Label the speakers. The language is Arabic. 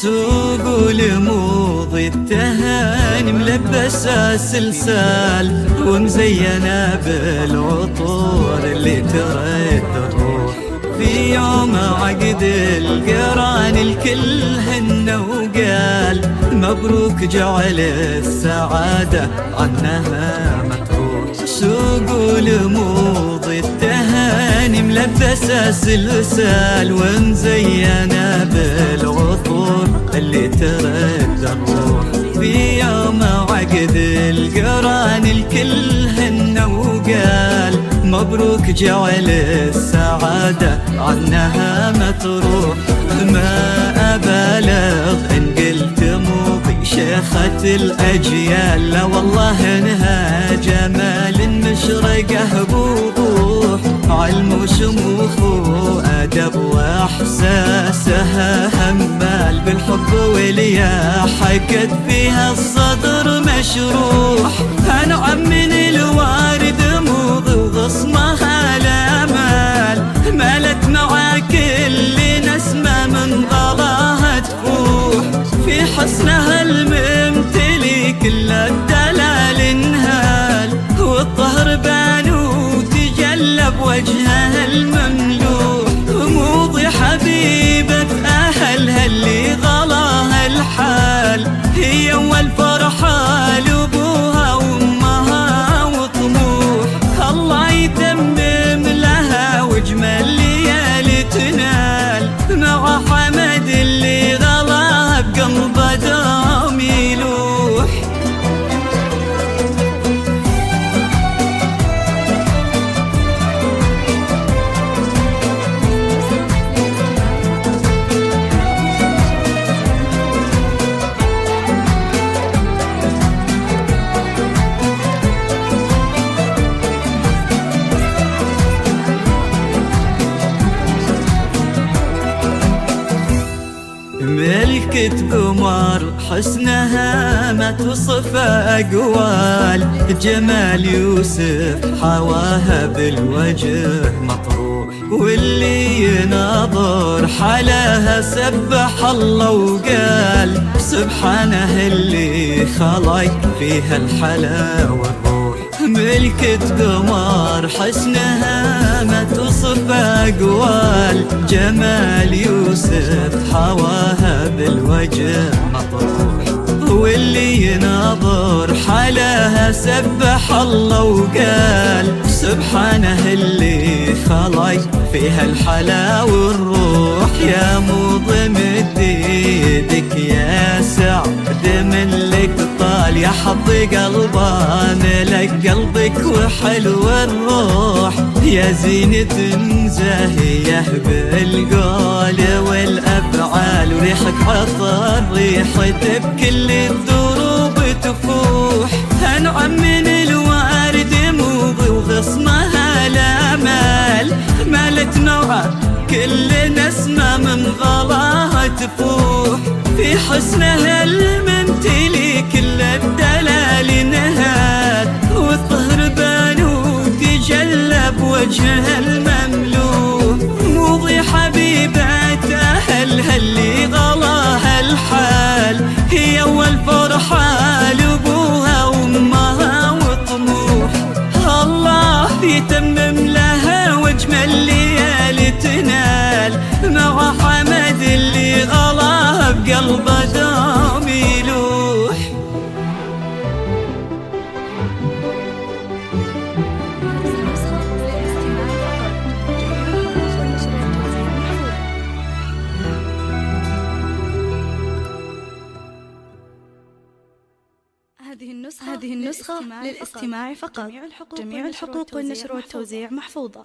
Speaker 1: سوق الموضي التهاني ملبسة سلسال ومزينة بالعطور اللي ترد الروح. في يوم عقد القران الكل هن وقال مبروك جعل السعادة عنها متروح. سوق الموضي التهاني ملبسة سلسال ومزينة بالعطور اللي ترد الروح. في يوم عقد القران الكل هن وقال مبروك جعل السعادة عنها متروح. ما أبالغ إن قلت موضي شيخة الأجيال، لا والله إنها جمال مشرقه بوضوح. علم وشموخ وأدب وإحساسها همال بالحب واليا حكت فيها الصدر مشروح. أنعم من الوارد موضي وغصمها الأمال، مالت مع كل نسمة من ظلاها تفوح. في حسنها الممتلي كل الدلال انهال، والطهر بان وتجلى بوجهها المملوح. موضي حبيبة أهلها اللي غلاها الحال، هي أول فرحة لأبوها وأمها وطموح. الله يتمم لها واجمل ليالي تنال، مع حمد اللي غلاها بقلبه دوم يلوح. ملكة قمر حسنها ما توصف أقوال، جمال يوسف حواها بالوجه مطروح. واللي يناظر حلاها سبح الله وقال سبحانه اللي خلق فيها الحلا والروح. ملكة قمر حسنها ما توصف أقوال، جمال يوسف حواها بالوجه مطروح. واللي يناظر حلاها سبح الله وقال سبحانه اللي خلق فيها الحلا والروح. يا موضي مد يدك يا سعد من لك طال، يا حظ قلبه ملك قلبك وحلو الروح. يا زينة زاهية بالقول والأفعال، وريحك عطر ريحته بكل الدروب تفوح. أنعم من الوارد موضي وغصمها الأمال، مالت نوع كل نسمة من غلاها تفوح. في حسنها الممتلي كل الدلال نهال، والطهر بان وتجلى بوجهها المملوح. موضي حبيبة أهلها اللي غلاها الحال، هي أول فرحة لأبوها وأمها وطموح. الله يتمم لها واجمل ليالي تنال، مع حمد اللي غلاها بقلبه دوم يلوح.
Speaker 2: هذه النسخة للاستماع فقط. جميع الحقوق والنشر والتوزيع محفوظة.